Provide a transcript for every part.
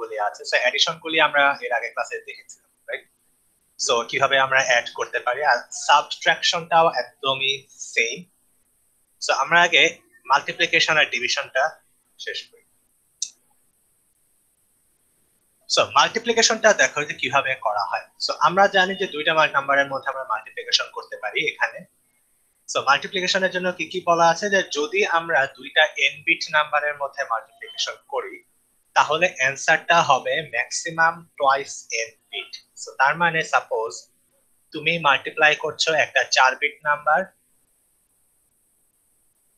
গুলি আছে। So addition গুলি আমরা এর আগে ক্লাসে দেখেছিলাম, রাইট? সো কিভাবে আমরা অ্যাড করতে পারি, আর সাবট্রাকশনটাও একদমই সেম। সো আমরা আগে মাল্টিপ্লিকেশন আর ডিভিশনটা শেষ করি। সো মাল্টিপ্লিকেশনটা দেখো যে কিভাবে করা হয়। সো আমরা জানি যে দুইটা নাম্বারের মধ্যে আমরা মাল্টিপ্লিকেশন করতে পারি এখানে। সো মাল্টিপ্লিকেশনের জন্য কি কি বলা আছে, যে যদি আমরা দুইটা n বিট নাম্বারের মধ্যে মাল্টিপ্লিকেশন করি তাহলে অ্যানসারটা হবে maximum twice n bit. So তার মানে সাপোজ তুমি মাল্টিপ্লাই করছো একটা 4 বিট নাম্বার,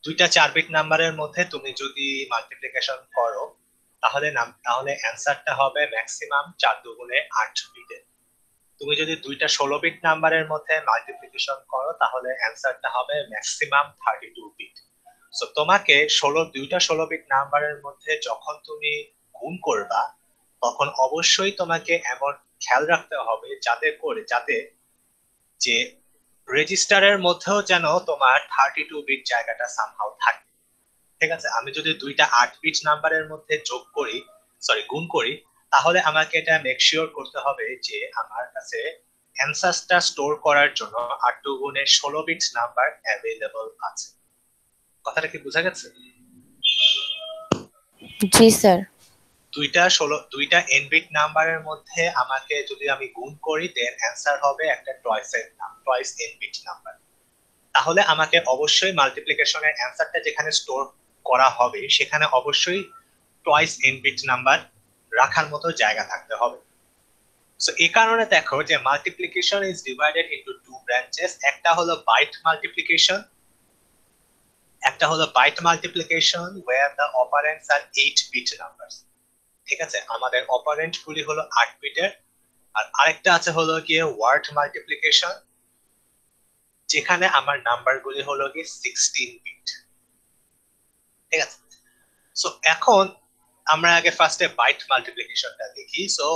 দুইটা 4 বিট নাম্বারের মধ্যে তুমি যদি মাল্টিপ্লিকেশন করো তাহলে অ্যানসারটা হবে ম্যাক্সিমাম 4 দুগুণে 8 বিটের। তুমি যদি দুইটা 16 বিট নাম্বারের মধ্যে মাল্টিপ্লিকেশন করো তাহলে অ্যানসারটা হবে ম্যাক্সিমাম 32 বিট। সো তোমাকে দুইটা 16 বিট নাম্বারের মধ্যে যখন তুমি গুণ করবা তখন অবশ্যই তোমাকে এমন খেয়াল রাখতে হবে যাতে যে রেজিস্টারের মধ্যেও যেন তোমার 32 বিট জায়গাটা সামহাউ থাকে। ঠিক আছে, আমি যদি দুইটা 8 বিট নাম্বারের মধ্যে গুণ করি তাহলে আমাকে এটা মেক শিওর করতে হবে যে আমার কাছে অ্যানসারটা স্টোর করার জন্য 8 দুগুণে 16 বিট নাম্বার অ্যাভেলেবল আছে। কথাটা কি বোঝা গেছে? জি স্যার। দুইটা n বিট নাম্বারের মধ্যে আমাকে যদি আমি গুণ করি দেন অ্যানসার হবে একটা টয়েস n বিট নাম্বার। তাহলে আমাকে অবশ্যই মাল্টিপ্লিকেশনের অ্যানসারটা যেখানে স্টোর করা হবে সেখানে অবশ্যই টয়েস n বিট নাম্বার রাখার মতো জায়গা থাকতে হবে। সো এই কারণে দেখো যে multiplication is divided into two branches. একটা হলো byte multiplication where the operands are 8 bit numbers। ঠিক আছে, আমাদের অপারেন্ট গুলি হলো 8 বিটের। আর আরেকটা আছে হলো গিয়ে ওয়ার্ড মাল্টিপ্লিকেশন, যেখানে আমার নাম্বার গুলি হলো গিয়ে 16 বিট। ঠিক আছে, সো এখন আমরা আগে ফার্স্টে বাইট মাল্টিপ্লিকেশনটা দেখি। সো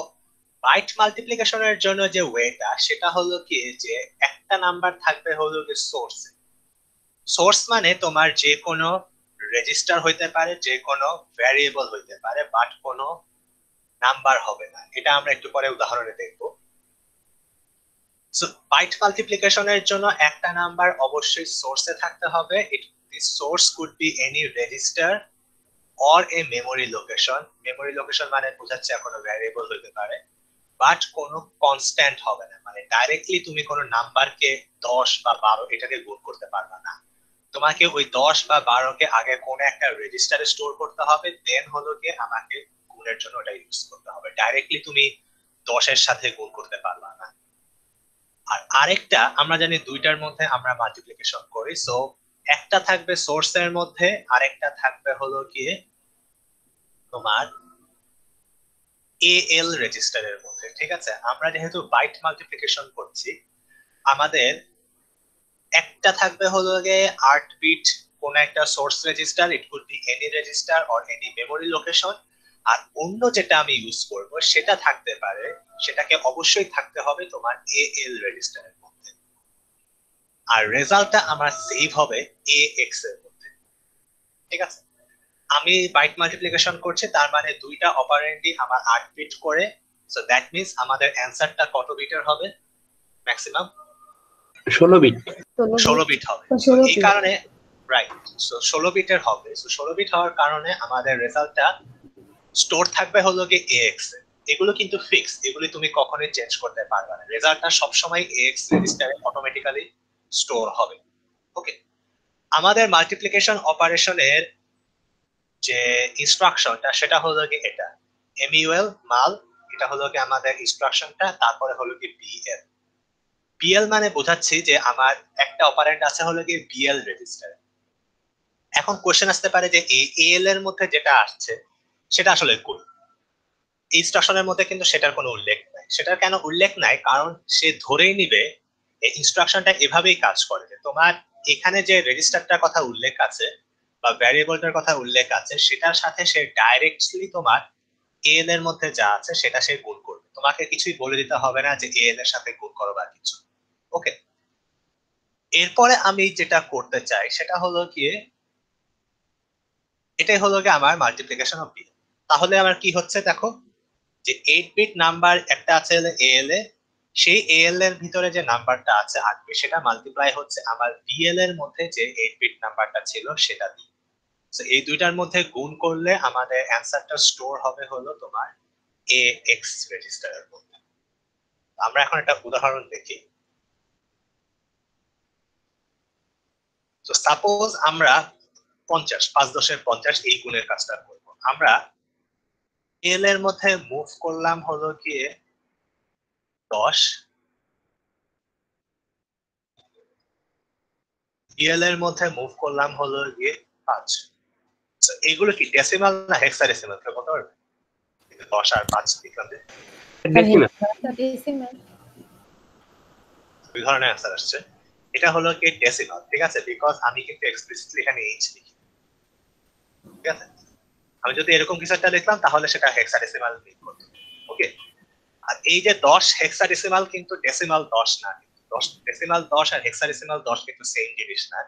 বাইট মাল্টিপ্লিকেশনের জন্য যে ওয়েটা সেটা হলো কি, যে একটা নাম্বার থাকবে হলো গিয়ে সোর্সে। সোর্স মানে তোমার যে কোনো রেজিস্টার হইতে পারে, যে কোনো ভ্যারিয়েবল হইতে পারে, বাট কোনো নাম্বার হবে না। এটা আমরা একটু পরে উদাহরণে দেখবো। সো বাইট মাল্টিপ্লিকেশনের জন্য একটা নাম্বার অবশ্যই সোর্সে থাকতে হবে। This source could be any register or a memory location. Memory location মানে বোঝাচ্ছে কোনো ভ্যারিয়েবল হইতে পারে, বাট কোনো কনস্ট্যান্ট হবে না। মানে ডাইরেক্টলি তুমি কোনো নাম্বারকে 10 বা 12 এটাকে গুণ করতে পারবে না। তোমাকে ওই 10 বা 12 কে আগে কোনো একটা রেজিস্টারে স্টোর করতে হবে, দেন হলো গিয়ে আমাকে গুণের জন্য ওটা ইউজ করতে হবে। ডাইরেক্টলি তুমি 10 এর সাথে গুণ করতে পারবা না। আর আরেকটা আমরা জানি দুইটার মধ্যে আমরা মাল্টিপ্লিকেশন করি। সো একটা থাকবে সোর্সের মধ্যে, আরেকটা থাকবে হলো গিয়ে তোমার এএল রেজিস্টারের মধ্যে। ঠিক আছে, আমরা যেহেতু বাইট মাল্টিপ্লিকেশন করছি, আমাদের একটা থাকবে হলো গিয়ে 8 বিট কোন একটা source register, it could be any register or any memory location. আর অন্য যেটা আমি ইউজ করব সেটা থাকতে পারে, সেটাকে অবশ্যই থাকতে হবে তোমার এএল রেজিস্টারের মধ্যে। আর রেজাল্টটা আমার সেভ হবে এএক্স এর মধ্যে। ঠিক আছে, আমি বাইট মাল্টিপ্লিকেশন করছি, তার মানে দুইটা অপারেন্ডই আমার 8 বিট করে। সো দ্যাট মিন্স আমাদের অ্যানসারটা কত বিটের হবে? Maximum 16 bit. 16 বিট হবে। এই কারণে রাইট, সো 16 বিটের হবে। সো 16 বিট হওয়ার কারণে আমাদের রেজাল্টটা স্টোর থাকবে হলো গিয়ে এএক্স এ। এগুলো কিন্তু ফিক্স, এগুলি তুমি কখনোই চেঞ্জ করতে পারবে না। রেজাল্টটা সবসময় এএক্স রেজিস্টারে অটোমেটিক্যালি স্টোর হবে। ওকে, আমাদের মাল্টিপ্লিকেশন অপারেশনের যে ইনস্ট্রাকশনটা সেটা হলো কি এটা এমইউএল মাল, এটা হলো কি আমাদের ইনস্ট্রাকশনটা। তারপরে হলো কি বিএল। বিএল মানে বোঝাচ্ছি যে আমার একটা অপারেন্ড আছে হলো কি বিএল রেজিস্টার। এখন কোশ্চেন আসতে পারে যে এই এএল এর মধ্যে যেটা আসছে সেটা আসলে কোন ইনস্ট্রাকশনের মধ্যে, কিন্তু সেটার কোনো উল্লেখ নাই। সেটার কেন উল্লেখ নাই? কারণ সে ধরেই নিবে এই ইনস্ট্রাকশনটা এভাবেই কাজ করে যে তোমার এখানে যে রেজিস্টারটার কথা উল্লেখ আছে বা ভ্যারিয়েবলটার কথা উল্লেখ আছে সেটার সাথে সে ডাইরেক্টলি তোমার এএল এর মধ্যে যা আছে সেটা সে গুণ করবে। তোমাকে কিছুই বলে দিতে হবে না যে এএল এর সাথে গুণ করো বা কিছু। ওকে, এরপরে আমি যেটা করতে চাই সেটা হলো গিয়ে এটাই হলো গিয়ে আমার মাল্টিপ্লিকেশন অফ বিএল। তাহলে আমার কি হচ্ছে দেখো, যে 8 বিট নাম্বার একটা আছে এএল এ, সেই এএল এর ভিতরে যে নাম্বারটা আছে 8 বিট, সেটা মাল্টিপ্লাই হচ্ছে আমার বিএল এর মধ্যে যে 8 বিট নাম্বারটা ছিল সেটা দিয়ে। তো এই দুইটার মধ্যে গুণ করলে আমাদের অ্যান্সারটা স্টোর হবে হলো তোমার এ এক্স রেজিস্টারের মধ্যে। আমরা এখন একটা উদাহরণ দেখি। তো সাপোজ আমরা 50, 5×10 এই গুণের কাজটা করব। আমরা এল এর মধ্যে মুভ করলাম হলো গিয়ে 10, বিএল এর মধ্যে মুভ করলাম হলো গিয়ে 5। এইগুলো কি ডেসিমাল না হেক্সাডেসিমাল কেউ বলতে পারবে? 10 আর 5 লিখলাম যে ডেসিমাল। দুই ধরনের অ্যান্সার আসছে। এটা হলো কি ডেসিমাল, ঠিক আছে, বিকজ আমি কিন্তু এক্সপ্লিসিটলি এখানে এইচ লিখি, ঠিক আছে। আমি যদি এরকম কিছু একটা লিখলাম তাহলে সেটা হেক্সাডেসিমাল মিন করতো। ওকে, আর এই যে 10 হেক্সাডেসিমাল কিন্তু ডেসিমাল 10 না। 10 ডেসিমাল 10 আর হেক্সাডেসিমাল 10 কিন্তু সেম জিনিস না,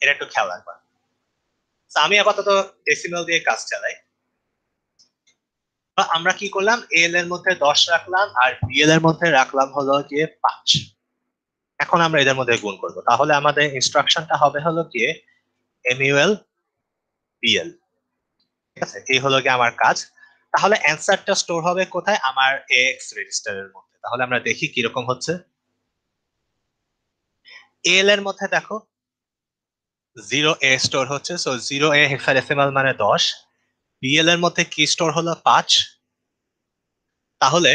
এটা একটু খেয়াল রাখবা। আমি আপাতত ডেসিমাল দিয়ে কাজ চালাই। আমরা কি করলাম, এল এর মধ্যে 10 রাখলাম আর বিএল এর মধ্যে রাখলাম হলো গিয়ে 5। এখন আমরা এদের মধ্যে গুণ করব, তাহলে আমাদের ইনস্ট্রাকশনটা হবে হলো গিয়ে এমইউএল বিএল, ঠিক আছে। এই হলো গিয়ে আমার কাজ। তাহলে অ্যান্সারটা স্টোর হবে কোথায়, আমার এক্স রেজিস্টারের মধ্যে। তাহলে আমরা দেখি কিরকম হচ্ছে। এল এর মধ্যে দেখো 0A স্টোর হচ্ছে, সো 0A হেক্সাডেসিমাল মানে 10। বিএল এর মধ্যে কি স্টোর হলো 5। তাহলে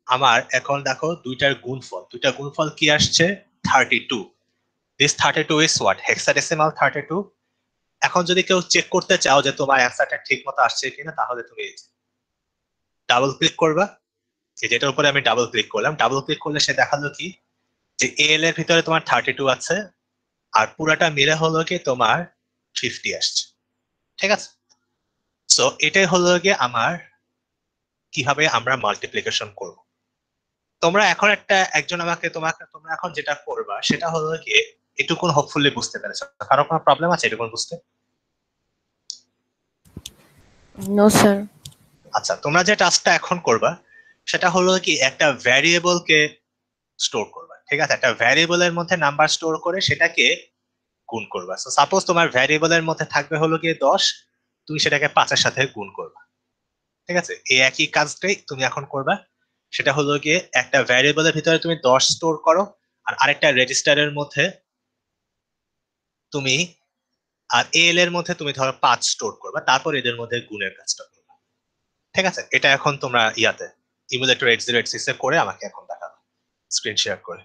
আমার এখন দেখো দুইটার গুণফল কি আসছে 32। This 32 is what, hexadecimal 32। এখন যদি কেউ চেক করতে চাও যে তোমার অ্যান্সারটা ঠিক মতো আসছে কিনা, তাহলে তুমি ডাবল ক্লিক করবা। যেটার উপরে আমি ডাবল ক্লিক করলাম, ডাবল ক্লিক করলে সে দেখালো কি যে এল এর ভিতরে তোমার 32 আছে আর পুরাটা মিলে হলো কি তোমার 50 আসছে, ঠিক আছে। সো এটাই হলো গিয়ে আমার কিভাবে আমরা মাল্টিপ্লিকেশন করব। তোমরা এখন একজন তোমরা এখন যেটা করবা সেটা হলো গিয়ে এটুকুন হোপফুলি বুঝতে পেরেছো। কারো কোনো প্রবলেম আছে এটুকুন বুঝতে? No sir. আচ্ছা, তোমরা যে টাস্কটা এখন করবা সেটা হলো কি একটা ভ্যারিয়েবল কে স্টোর করবা, ঠিক আছে। একটা ভ্যারিয়েবলের মধ্যে নাম্বার স্টোর করে সেটাকে গুণ করবা। সো সাপোজ তোমার ভ্যারিয়েবলের মধ্যে থাকবে হলো গিয়ে 10, তুমি সেটাকে 5 এর সাথে গুণ করবা, ঠিক আছে। এই একই কাজটাই তুমি এখন করবা। সেটা হলো গিয়ে একটা ভ্যারিয়েবলের ভিতরে তুমি 10 স্টোর করো আর আরেকটা রেজিস্টারের মধ্যে তুমি, আর এল এর মধ্যে তুমি ধরো 5 স্টোর করবা, তারপর এদের মধ্যে গুণের কাজটা করবা, ঠিক আছে। এটা এখন তোমরা ইয়াতে ইমুলেটর 8086 এ করে আমাকে এখন দেখাবে স্ক্রিন শেয়ার করে।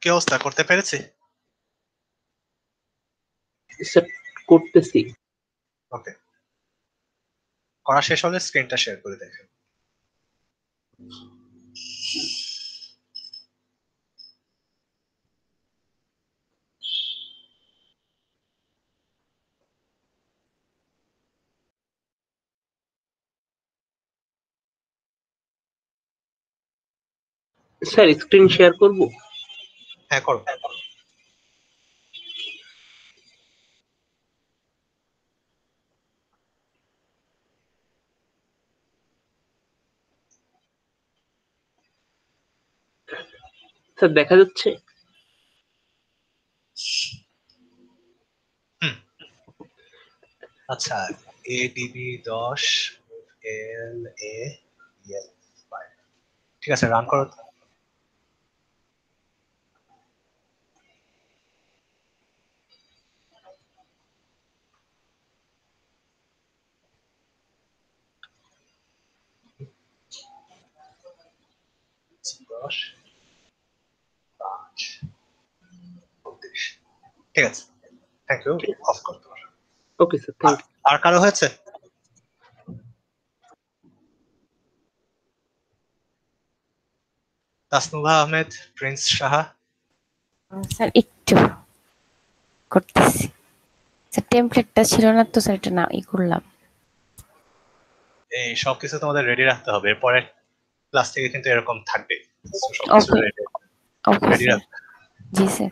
কি অবস্থা, করতে পেরেছি? স্যার করতেছি। ওকে, করা শেষ হলে স্ক্রিনটা শেয়ার করে দেখেন। স্যার স্ক্রিন শেয়ার করব? হ্যাঁ, করো। স্যার দেখা যাচ্ছে? হুম, আচ্ছা। ADB 10, LA EL 5। ঠিক আছে, রান করো তো। দশ, 5, 32। ঠিক আছে, থ্যাংক ইউ। অফ করতে পারো। Okay sir, thank you. আর কারো হয়েছে? তাসনুভা আহমেদ, প্রিন্স সাহা। স্যার একটু করতেছি। স্যার টেমপ্লেটটা ছিল না তো স্যার, এটা না করলাম। এই সবকিছু তোমাদের রেডি রাখতে হবে, এরপরে ক্লাস থেকে কিন্তু এরকম থাকবে। So, সবকিছু okay ready okay ready sir. রাখবে। জি স্যার।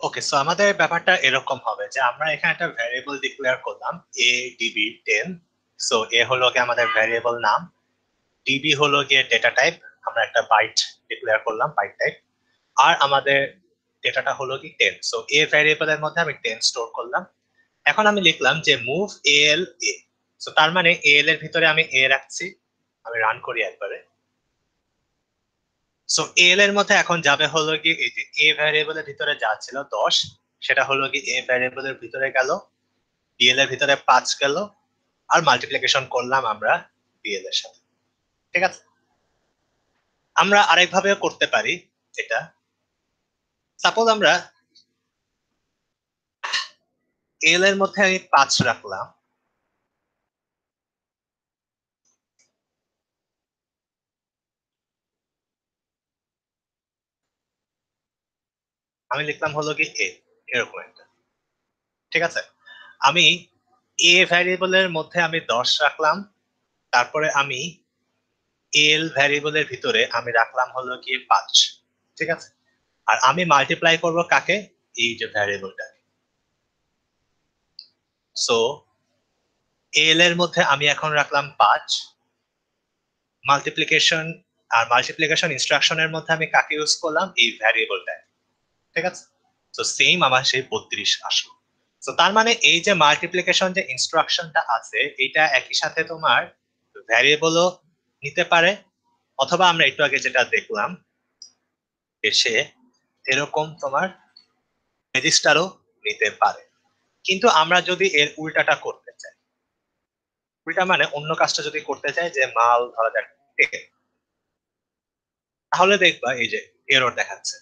ওকে, সো আমাদের ব্যাপারটা এরকম হবে যে আমরা এখানে একটা ভ্যারিয়েবল ডিক্লেয়ার করলাম ADB10। সো এ হলো গিয়ে আমাদের ভ্যারিয়েবল নাম, ডিবি হলো গিয়ে ডেটা টাইপ, আমরা একটা বাইট ডিক্লেয়ার করলাম, বাইট টাইপ। আর আমাদের ডেটাটা হলো কি 10। সো এ ভ্যারিয়েবলের মধ্যে আমি 10 স্টোর করলাম। এখন আমি লিখলাম যে মুভ AL A। সো তার মানে AL এর ভিতরে আমি A রাখছি। আমি রান করি একবারে। সো এল এর মধ্যে এখন যাবে হলো কি এই যে এ ভ্যারিয়েবলের ভিতরে যা ছিল 10, সেটা হলো কি এ ভ্যারিয়েবলের ভিতরে গেল, বিএল এর ভিতরে 5 গেল, আর মাল্টিপ্লিকেশন করলাম আমরা বিএল এর সাথে। ঠিক আছে, আমরা আরেকভাবে করতে পারি এটা। সাপোজ আমরা এল এর মধ্যে আমি 5 রাখলাম, আমি লিখলাম হলো কি এ, এরকম একটা। ঠিক আছে, আমি এ ভ্যারিয়েবলের মধ্যে আমি 10 রাখলাম, তারপরে আমি এল ভ্যারিয়েবলের ভিতরে আমি রাখলাম হলো কি 5। ঠিক আছে, আর আমি মাল্টিপ্লাই করব কাকে, এই যে ভ্যারিয়েবলটাকে। সো এল এর মধ্যে আমি এখন রাখলাম 5, মাল্টিপ্লিকেশন আর মাল্টিপ্লিকেশন ইনস্ট্রাকশনের মধ্যে আমি কাকে ইউজ করলাম, এই ভ্যারিয়েবলটা। ঠিক আছে, সো সেম আমার সেই 32 আসলো। তো তার মানে এই যে মাল্টিপ্লিকেশন যে ইনস্ট্রাকশনটা আছে, এটা একই সাথে তোমার ভ্যারিয়েবলও নিতে পারে, অথবা আমরা একটু আগে যেটা দেখলাম সে এরকম তোমার রেজিস্টারও নিতে পারে। কিন্তু আমরা যদি এর উল্টাটা করতে চাই, উল্টা মানে অন্য কাজটা যদি করতে চাই, যে মাল ধরা যাক 10, তাহলে দেখবা এই যে এরর দেখাচ্ছে।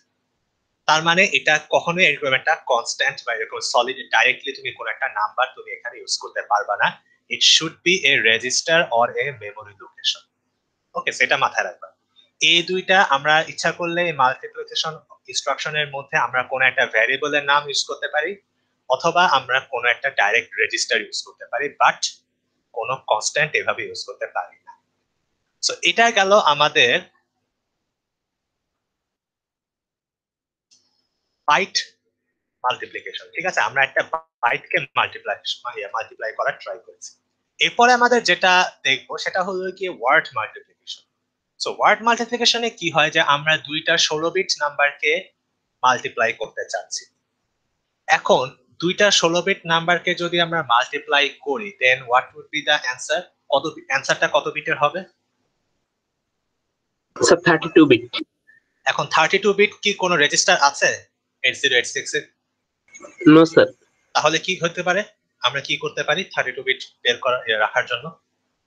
তার মানে এটা কখনোই এরকম একটা কনস্ট্যান্ট বা এরকম সলিড ডাইরেক্টলি তুমি কোন একটা নাম্বার তুমি এখানে ইউজ করতে পারবা না। It should be a register or a memory location. Okay, সেটা মাথায় রাখবা। এই দুইটা আমরা ইচ্ছা করলে মাল্টিপ্লিকেশন ইনস্ট্রাকশনের মধ্যে আমরা কোন একটা ভ্যারিয়েবলের নাম ইউজ করতে পারি, অথবা আমরা কোন একটা ডাইরেক্ট রেজিস্টার ইউজ করতে পারি, বাট কোন কনস্ট্যান্ট এভাবে ইউজ করতে পারি না। সো এটা গেল আমাদের বাইট মাল্টিপ্লিকেশন। ঠিক আছে, আমরা একটা বাইটকে মাল্টিপ্লাই করার ট্রাই করেছি। এরপরে আমাদের যেটা দেখবো সেটা হলো কি ওয়ার্ড মাল্টিপ্লিকেশন। সো ওয়ার্ড মাল্টিপ্লিকেশনে কি হয়, যে আমরা দুইটা 16 বিট নাম্বারকে মাল্টিপ্লাই করতে চাচ্ছি। এখন দুইটা 16 বিট নাম্বারকে যদি আমরা মাল্টিপ্লাই করি, then what would be the answer? অ্যান্সারটা কত বিটের হবে? Sir 32 bit. এখন 32 বিট কি কোনো রেজিস্টার আছে 8086 এর? No sir. তাহলে কি হতে পারে, আমরা কি করতে পারি 32 বিট বের করা রাখার জন্য?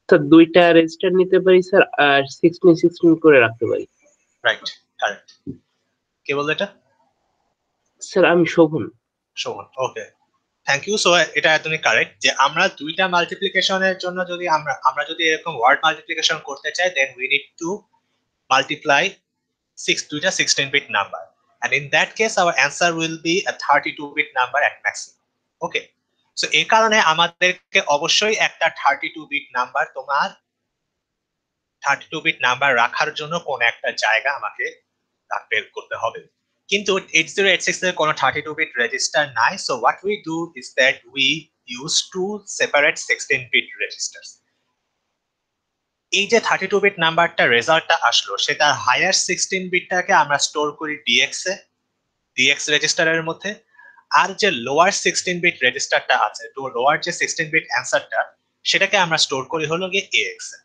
স্যার দুইটা রেজিস্টার নিতে পারি স্যার, আর 16 করে রাখতে পারি। Right, correct. কে বললো এটা? স্যার আমি শোভন। শোভন, ওকে, থ্যাংক ইউ। সো এটা একদমই কারেক্ট, যে আমরা দুইটা মাল্টিপ্লিকেশনের জন্য যদি আমরা যদি এরকম ওয়ার্ড মাল্টিপ্লিকেশন করতে চাই, then we need to multiply দুইটা 16 bit number, and in that case our answer will be a 32 bit number at maximum. Okay, so এই কারণে আমাদেরকে অবশ্যই একটা 32 বিট নাম্বার তোমার 32 বিট নাম্বার রাখার জন্য কোন একটা জায়গা আমাকে বের করতে হবে। কিন্তু 8086 এর কোনো 32 বিট রেজিস্টার নাই। So what we do is that we use two separate 16 bit registers. এই যে 32 বিট নাম্বারটা রেজাল্টটা আসলো, সেটা হায়ার 16 বিটটাকে আমরা স্টোর করি ডিএক্স রেজিস্টারের মধ্যে, আর যে লোয়ার 16 বিট রেজিস্টারটা আছে, তো লোয়ার যে 16 বিট অ্যান্সারটা, সেটাকে আমরা স্টোর করি হলো গিয়ে এএক্স এ।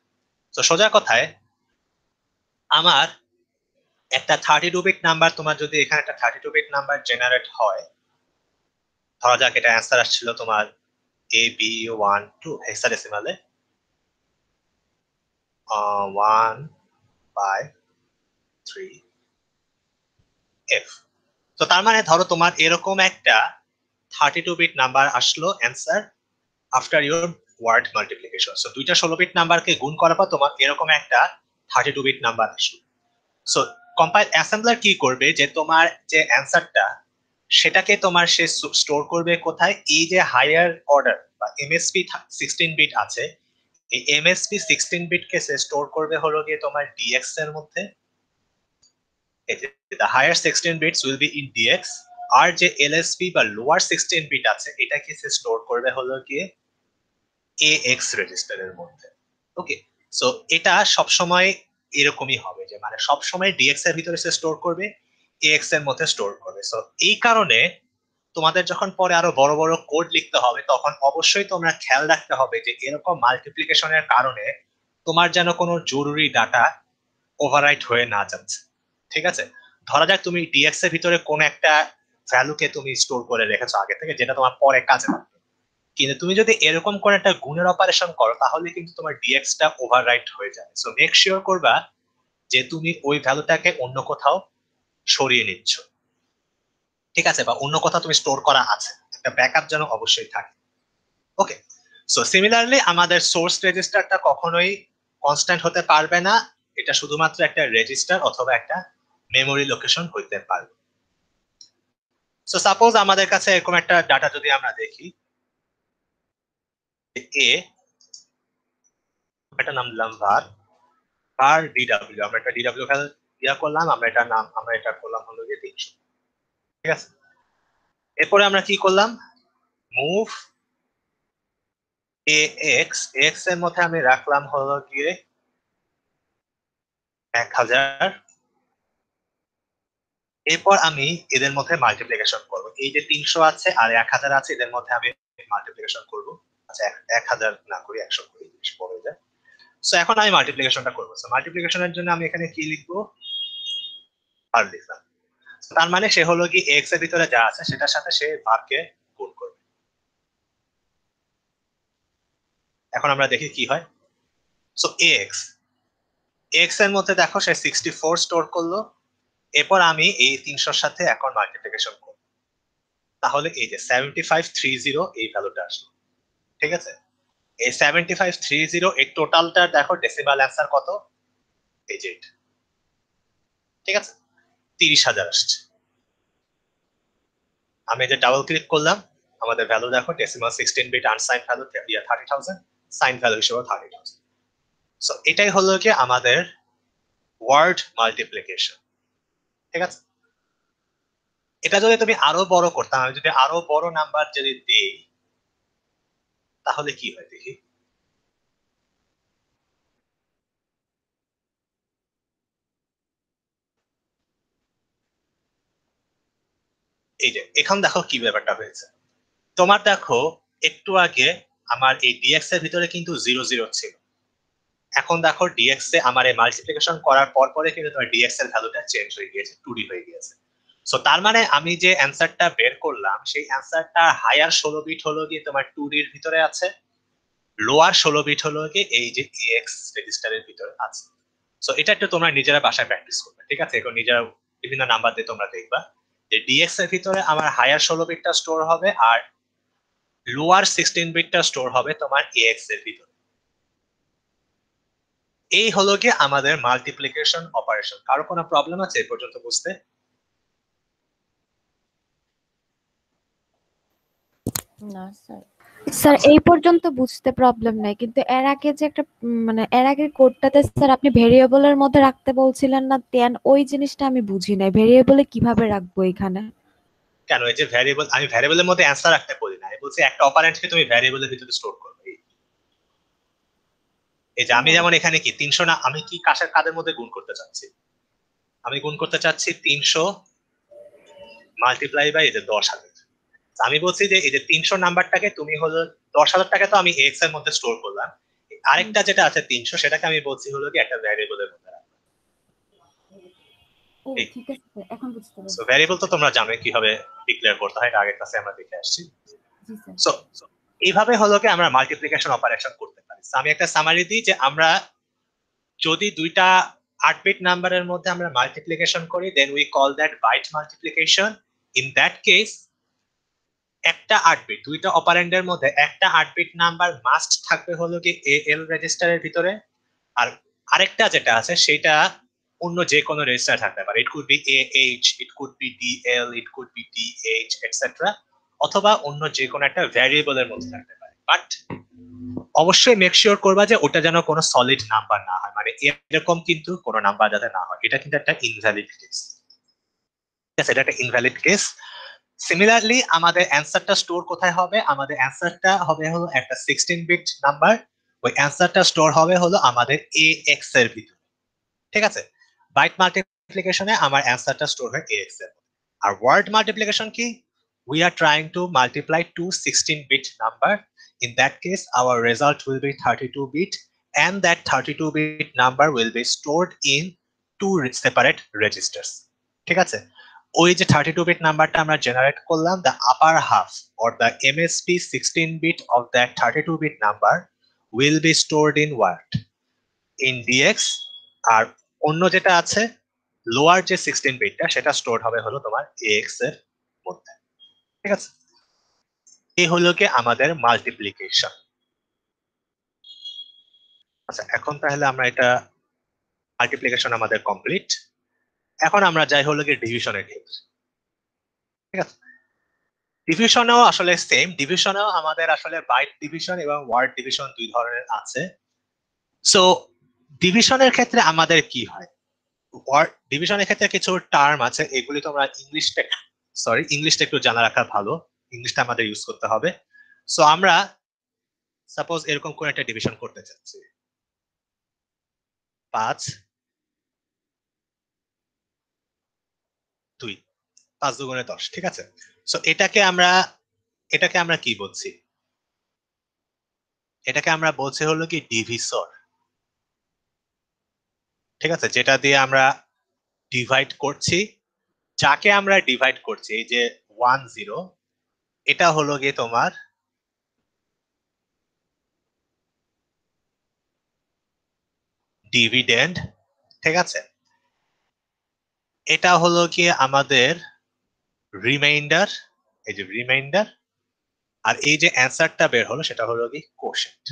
তো সোজা কথায় আমার একটা 32 বিট নাম্বার, তোমার যদি এখানে একটা 32 বিট নাম্বার জেনারেট হয়, ধরা যাক এটা অ্যান্সার আসছিল তোমার AB12 হেক্সাডেসিমালে 153F। তো তার মানে ধরো তোমার এরকম একটা 32 বিট নাম্বার আসলো answer after your word multiplication. So দুইটা 16 বিট নাম্বারকে গুণ করার পর তোমার এরকম একটা 32 বিট নাম্বার আসলো। সো কম্পাইল অ্যাসেম্বলার কি করবে, যে তোমার যে অ্যান্সারটা সেটাকে তোমার সে স্টোর করবে কোথায়, এই যে হায়ার অর্ডার বা এমএসপি 16 বিট আছে, এই এমএসপি 16 বিট কে সে স্টোর করবে হলো গিয়ে তোমার ডিএক্স এর মধ্যে। the higher 16 bits will be in dx, আর যে এলএসপি বা লোয়ার 16 বিট আছে এটাকে সে স্টোর করবে হলো গিয়ে এএক্স রেজিস্টারের মধ্যে। ওকে, সো এটা সব সময় এরকমই হবে, যে মানে সব সময় ডিএক্স এর ভিতরে সে স্টোর করবে, এএক্স এর মধ্যে স্টোর করবে। সো এই কারণে তোমাদের যখন পরে আরো বড় বড় কোড লিখতে হবে, তখন অবশ্যই তোমরা খেয়াল রাখতে হবে যে এরকম মাল্টিপ্লিকেশনের কারণে তোমার যেন কোনো জরুরি ডাটা ওভাররাইট হয়ে না যাচ্ছে। ঠিক আছে, ধরা যাক তুমি ডিএক্স এর ভিতরে কোন একটা ভ্যালুকে তুমি স্টোর করে রেখেছো আগে থেকে, যেটা তোমার পরে কাজে লাগবে, কিন্তু তুমি যদি এরকম কোন একটা গুণের অপারেশন করো, তাহলে কিন্তু তোমার ডিএক্সটা ওভাররাইট হয়ে যাবে। সো মেক শিওর করবা যে তুমি ওই ভ্যালুটাকে অন্য কোথাও সরিয়ে নিচ্ছ, ঠিক আছে, বা অন্য কোথাও তুমি স্টোর করা আছে, একটা ব্যাকআপ যেন অবশ্যই থাকে। ওকে, সো সিমিলারলি আমাদের সোর্স রেজিস্টারটা কখনোই কনস্ট্যান্ট হতে পারবে না, এটা শুধুমাত্র একটা রেজিস্টার অথবা একটা মেমোরি লোকেশন হইতে পারবে। সো সাপোজ আমাদের কাছে এরকম একটা ডাটা যদি আমরা দেখি, এ একটা নাম দিলাম var var dw, আমরা একটা dw ভ্যালু ইয়া করলাম, আমরা এটা করলাম হলো গিয়ে 300। ঠিক আছে, এরপরে আমরা কি করলাম, মুভ ax, x এর মধ্যে আমি রাখলাম হলো গিয়ে 1000। এরপর আমি এদের মধ্যে মাল্টিপ্লিকেশন করব, এই যে 300 আছে আর 1000 আছে, এদের মধ্যে আমি মাল্টিপ্লিকেশন করব। আচ্ছা 1000 না করি 100 করি, বেশি বড় হয়ে যায়। সো এখন আমি মাল্টিপ্লিকেশনটা করব। সো মাল্টিপ্লিকেশনের জন্য আমি এখানে কি লিখবো, আর লিখলাম। তার মানে সে হলো কি x এর ভিতরে যা আছে সেটার সাথে সে ভারকে গুণ করবে। এখন আমরা দেখি কি হয়। সো x এর মধ্যে দেখো সে 64 স্টোর করলো, এরপর আমি এই 300 সাথে এখন মাল্টিপ্লিকেশন করব, তাহলে এই যে 7530 এই ভ্যালুটা আসলো। ঠিক আছে, এই 7530 এই টোটালটা দেখো ডেসিমাল অ্যান্সার কত, এই যে এটা। ঠিক আছে, 30,000 আসছে। আমি যে ডাবল ক্লিক করলাম, আমাদের ভ্যালু দেখো decimal 16 bit unsign value 30,000, sign value হিসেবে 30,000। সো এটাই হলো কি আমাদের ওয়ার্ড মাল্টিপ্লিকেশন। ঠিক আছে, এটা যদি তুমি আরো বড় করতাম, আমি যদি আরো বড় নাম্বার যদি দেই তাহলে কি হয় দেখি। এই যে এখন দেখো কি ব্যাপারটা হয়েছে, তোমার দেখো একটু আগে আমার এই ডিএক্স এর ভিতরে কিন্তু 00 ছিল, এখন দেখো ডিএক্স এ আমার এই মাল্টিপ্লিকেশন করার পর পরে কিন্তু তোমার ডিএক্স এর ভ্যালুটা চেঞ্জ হয়ে গিয়েছে, 2D হয়ে গিয়েছে। সো তার মানে আমি যে অ্যান্সারটা বের করলাম সেই অ্যান্সারটা হায়ার 16 বিট হলো গিয়ে তোমার 2D এর ভিতরে আছে, লোয়ার 16 বিট হলো গিয়ে এই যে এক্স রেজিস্টারের ভিতরে আছে। সো এটা একটু তোমরা নিজেরা বাসায় প্র্যাকটিস করবে। ঠিক আছে, এখন নিজেরা বিভিন্ন নাম্বার দিয়ে তোমরা দেখবা যে ডিএক্স এর ভিতরে আমার হায়ার 16 বিটটা স্টোর হবে আর লোয়ার 16 বিটটা স্টোর হবে তোমার এক্স এর ভিতরে। এই হলো গিয়ে আমাদের মাল্টিপ্লিকেশন অপারেশন। কারো কোনো প্রবলেম আছে এ পর্যন্ত বুঝতে? না স্যার। স্যার এই পর্যন্ত বুঝতে প্রবলেম নাই, কিন্তু এর আগে যে একটা মানে এর আগের কোডটাতে স্যার আপনি ভেরিয়েবলের মধ্যে রাখতে বলছিলেন না, দেন ওই জিনিসটা আমি বুঝি নাই, ভেরিয়েবলে কিভাবে রাখবো এখানে? কেন, এই যে ভ্যারিয়েবল, আমি ভ্যারিয়েবলের মধ্যে অ্যান্সার রাখতে বলি না, আমি বলছি একটা অপারেন্টকে তুমি ভ্যারিয়েবলের ভিতরে স্টোর করবে। এই যে আমি যেমন এখানে কি 300 না, আমি কি কাদের মধ্যে গুণ করতে চাচ্ছি, আমি গুণ করতে চাচ্ছি 300 মাল্টিপ্লাই বাই এই যে 10,000। আমি বলছি যে এই যে 300 নাম্বারটাকে তুমি হলো 10,000 টাকা তো আমি এক্স এর মধ্যে স্টোর করলাম, আরেকটা যেটা আছে 300 সেটাকে আমি বলছি হলো কি একটা ভ্যারিয়েবলের মধ্যে রাখবো। ও ঠিক আছে স্যার, এখন বুঝতে পারছি। সো ভ্যারিয়েবল তো তোমরা জানো কিভাবে ডিক্লেয়ার করতে হয়, আগের ক্লাসে আমরা দেখে আসছি। জি স্যার। সো এইভাবে হলো কি আমরা মাল্টিপ্লিকেশন অপারেশন করতে পারি। আমি একটা সামারি দিই যে আমরা যদি দুইটা 8 বিট নাম্বারের মধ্যে আমরা মাল্টিপ্লিকেশন করি, then we call that byte multiplication. In that case একটা 8 বিট, দুইটা অপারেন্ডের মধ্যে একটা 8 বিট নাম্বার মাস্ট থাকবে হলো কি এএল রেজিস্টারের ভিতরে, আর আরেকটা যেটা আছে সেটা অন্য যে কোনো রেজিস্টার থাকতে পারে। ইট could B AH, it could B DL, it could B DH etcetera, অথবা অন্য যে কোনো একটা ভ্যারিয়েবলের মধ্যে থাকতে পারে। বাট অবশ্যই মেক শিওর করবা যে ওটা যেন কোনো সলিড নাম্বার না হয়, মানে এরকম কিন্তু কোনো নাম্বার যাতে না হয়, এটা কিন্তু একটা ইনভ্যালিড কেস। ঠিক আছে, এটা একটা ইনভ্যালিড কেস। সিমিলারলি আমাদের অ্যান্সারটা স্টোর কোথায় হবে, আমাদের অ্যান্সারটা হবে হলো একটা 16 বিট নাম্বার, ওই অ্যান্সারটা স্টোর হবে হলো আমাদের AX এর ভিতরে। ঠিক আছে, বাইট মাল্টিপ্লিকেশনে আমার অ্যান্সারটা স্টোর হয় AX এর। আর ওয়ার্ড মাল্টিপ্লিকেশন কি, we are trying to multiply two 16 bit number. In that case our result will be 32 bit, and that 32 bit number will be stored in two separate registers. ঠিক আছে, ওই যে 32 bit নাম্বারটা আমরা generate করলাম, the upper half or the MSB 16 bit of that 32 bit number will be stored in what, in DX, আর অন্য যেটা আছে লোয়ার যে 16 বিটটা সেটা স্টোর হবে হলো তোমার AX এর মধ্যে। ঠিক আছে, এই হলো কি আমাদের মাল্টিপ্লিকেশন। আচ্ছা এখন তাহলে আমরা এটা মাল্টিপ্লিকেশন আমাদের কমপ্লিট। এখন আমরা যাই হলো কি ডিভিশনের ক্ষেত্রে। ঠিক আছে, ডিভিশনেও আসলে সেম, ডিভিশনেও আমাদের আসলে বাইট ডিভিশন এবং ওয়ার্ড ডিভিশন দুই ধরনের আছে। সো ডিভিশনের ক্ষেত্রে আমাদের কি হয়, ওয়ার্ড ডিভিশনের ক্ষেত্রে কিছু টার্ম আছে, এগুলি তোমরা ইংলিশটা একটু জানা রাখা ভালো, ইংলিশটা আমাদের ইউজ করতে হবে। সো আমরা সাপোজ এরকম করে একটা ডিভিশন করতে চাচ্ছি, 5 2, 5 দুগুণে 10, ঠিক আছে। সো এটাকে আমরা কি বলছি, এটাকে আমরা বলছি হলো কি ডিভিসর, ঠিক আছে, যেটা দিয়ে আমরা ডিভাইড করছি, যাকে আমরা ডিভাইড করছি, এই যে 1 0, এটা হলো গিয়ে তোমার ডিভিডেন্ড, ঠিক আছে। এটা হলো কি আমাদের রিমাইন্ডার, এই যে রিমাইন্ডার, আর এই যে অ্যান্সারটা বের হলো সেটা হলো কি কোশেন্ট,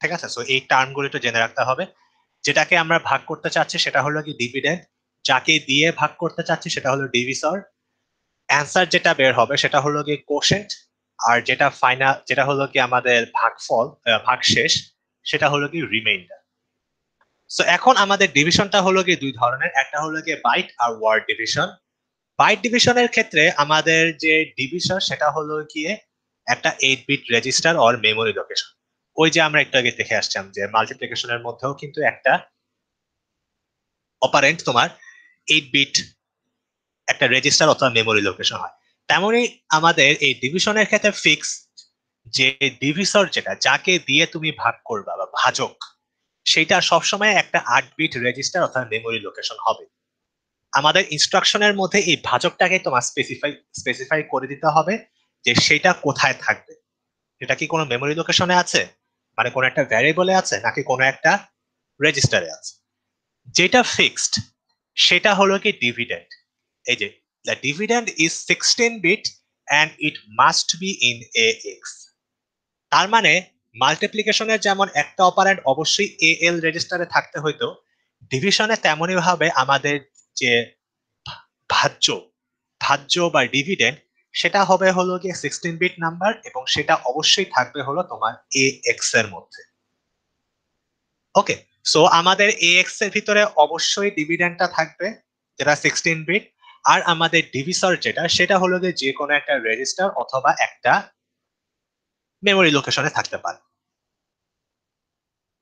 ঠিক আছে। সো এই টার্মগুলো একটু জেনে রাখতে হবে। যেটাকে আমরা ভাগ করতে চাচ্ছি সেটা হলো কি ডিভিডেন্ড, যাকে দিয়ে ভাগ করতে চাচ্ছি সেটা হলো ডিভিসর, অ্যান্সার যেটা বের হবে সেটা হলো কি কোশেন্ট, আর যেটা ফাইনাল, যেটা হলো কি আমাদের ভাগফল, ভাগশেষ, সেটা হলো কি রিমাইন্ডার। সো এখন আমাদের ডিভিশনটা হলো কি দুই ধরনের, একটা হলো কি বাইট আর ওয়ার্ড ডিভিশন। বাইট ডিভিশনের ক্ষেত্রে আমাদের যে ডিভিশন সেটা হলো গিয়ে একটা 8 bit register or memory location. ওই যে আমরা একটু আগে দেখে আসছিলাম যে মাল্টিপ্লিকেশনের মধ্যেও কিন্তু একটা অপারেন্ট তোমার 8 বিট একটা রেজিস্টার অথবা মেমোরি লোকেশন হয়। তেমনি আমাদের এই ডিভিশনের ক্ষেত্রে ফিক্স যে ডিভিসর, যেটা যাকে দিয়ে তুমি ভাগ করবা বা ভাজক, সেটা সবসময় একটা 8 বিট রেজিস্টার অথবা মেমোরি লোকেশন হবে। আমাদের ইনস্ট্রাকশনের মধ্যে এই ভাজকটাকে তোমার স্পেসিফাই করে দিতে হবে যে সেটা কোথায় থাকবে। এটা কি কোনো মেমোরি লোকেশনে আছে, মানে কোনো একটা ভ্যারিয়েবলে আছে, নাকি কোনো একটা রেজিস্টারে আছে। যেটা ফিক্সড সেটা হলো কি ডিভিডেন্ড। এই যে the dividend is 16 bit and it must be in AX। তার মানে মাল্টিপ্লিকেশনের যেমন একটা অপারেন্ড অবশ্যই AL রেজিস্টারে থাকতে হইতো, ডিভিশনে তেমনই ভাবে আমাদের যে ভাজ্য ভাজ্য বা ডিভিডেন্ড সেটা হবে হলো গিয়ে 16 বিট নাম্বার, এবং সেটা অবশ্যই থাকবে হলো তোমার AX এর মধ্যে। ওকে, সো আমাদের AX এর ভিতরে অবশ্যই ডিভিডেন্ডটা থাকবে যেটা 16 বিট, আর আমাদের ডিভিসর যেটা সেটা হলো গিয়ে যে কোনো একটা রেজিস্টার অথবা একটা মেমোরি লোকেশনে থাকতে পারে।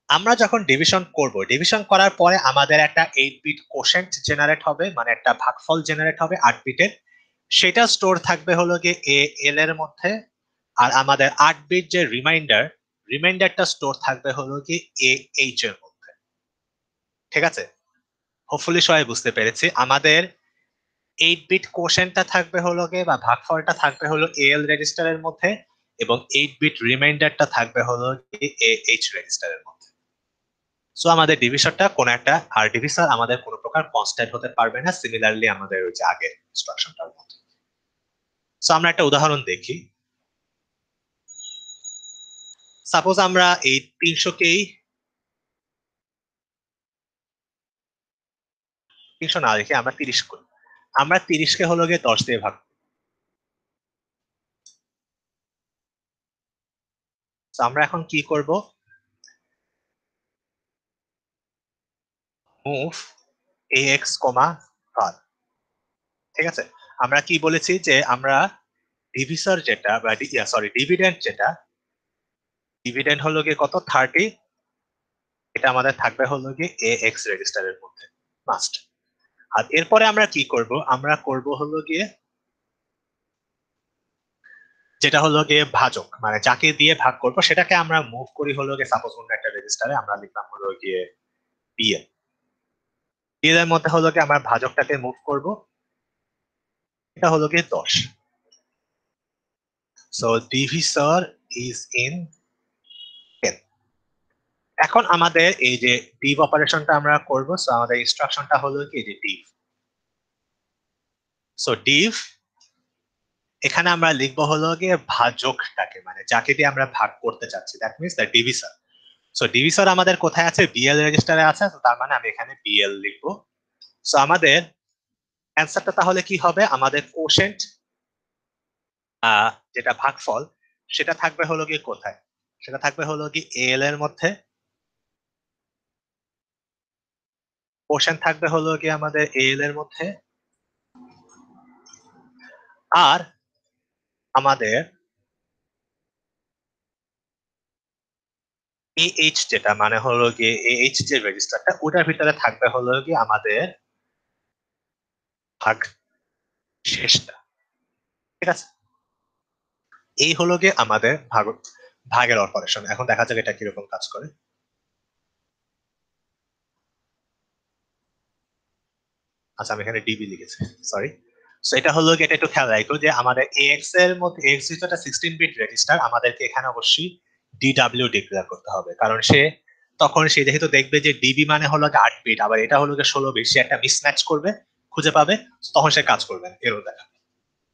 আমরা যখন ডিভিশন করব, ডিভিশন করার পরে আমাদের একটা 8 বিট কোশেন্ট জেনারেট হবে, মানে একটা ভাগফল জেনারেট হবে 8 বিটের, সেটা স্টোর থাকবে হলো গিয়ে AL এর মধ্যে, আর আমাদের 8 বিট যে রিমাইন্ডারটা স্টোর থাকবে হলো গিয়ে AH এর মধ্যে, ঠিক আছে। হোপফুলি সবাই বুঝতে পেরেছি। আমাদের 8 বিট কোশেন্টটা থাকবে হলো গিয়ে বা ভাগফলটা থাকবে হলো AL রেজিস্টারের মধ্যে, এবং 8 বিট রিমাইন্ডারটা থাকবে হলো গিয়ে AH রেজিস্টারের মধ্যে। সো আমাদের ডিভিশনটা কোন একটা, আর ডিভিশন আমাদের কোনো প্রকার কনস্ট্যান্ট হতে পারবে না, সিমিলারলি আমাদের ওই যে আগের ইনস্ট্রাকশনটার মতো। সো আমরা একটা উদাহরণ দেখি। সাপোজ আমরা এই 300কেই 300 না রেখে আমরা 30 করি। আমরা 30কে হলো গিয়ে 10 দিয়ে ভাগ। তো আমরা এখন কি করব, মুভ AX, var, ঠিক আছে। আমরা কি বলেছি যে আমরা ডিভিসর যেটা বা ডিভিডেন্ড যেটা, ডিভিডেন্ড হলো গিয়ে কত 30, এটা আমাদের থাকবে হলো গিয়ে AX রেজিস্টারের মধ্যে মাস্ট। আর এরপরে আমরা কি করব, আমরা করব হলো গিয়ে যেটা হলো গিয়ে ভাজক, মানে যাকে দিয়ে ভাগ করব সেটাকে আমরা মুভ করি হলো গিয়ে সাপোজ অন্য একটা রেজিস্টারে, আমরা লিখলাম হলো গিয়ে BL। BL এর মধ্যে হলো গিয়ে আমরা ভাজকটাকে মুভ করব, এটা হলো গিয়ে 10। So divisor is in 10। এখন আমাদের এই যে ডিভ অপারেশনটা আমরা করব, সো আমাদের ইনস্ট্রাকশনটা হলো কি যে ডিভ। সো ডিভ, এখানে আমরা লিখবো হলো গিয়ে ভাজকটাকে, মানে যাকে দিয়ে আমরা ভাগ করতে চাচ্ছি, দ্যাট মিনস দ্য ডিভিসর। সো ডিভিসর আমাদের কোথায় আছে, BL রেজিস্টারে আছে, তো তার মানে আমি এখানে BL লিখবো। সো আমাদের অ্যান্সারটা তাহলে কি হবে, আমাদের কোশেন্ট যেটা ভাগফল সেটা থাকবে হলো কি কোথায়, সেটা থাকবে হলো কি এল এর মধ্যে, কোশ্চেন থাকবে হলো কি আমাদের এল এর মধ্যে, আর আমাদের এইচ যেটা মানে হলো কি এইচ যে রেজিস্টারটা ওটার ভিতরে থাকবে হলো কি আমাদের ভাগ শেষটা। ঠিক আছে, এই হলো গিয়ে আমাদের ভাগের অপারেশন। এখন দেখা যাক এটা কিরকম কাজ করে। আচ্ছা আমি এখানে ডিবি লিখেছি, সরি। সো এটা হলো কি, এটা একটু খেয়াল রাখো যে আমাদের এক্স এর মধ্যে, এক্স যেহেতু একটা 16 বিট রেজিস্টার, আমাদেরকে এখানে অবশ্যই ডিডব্লিউ ডিক্লেয়ার করতে হবে, কারণ তখন সে যেহেতু দেখবে যে ডিবি মানে হলো 8 বিট, আবার এটা হলো 16 বিট, সে একটা মিসম্যাচ করবে, খুঁজে পাবে, তখন সে কাজ করবে এরও দেখা।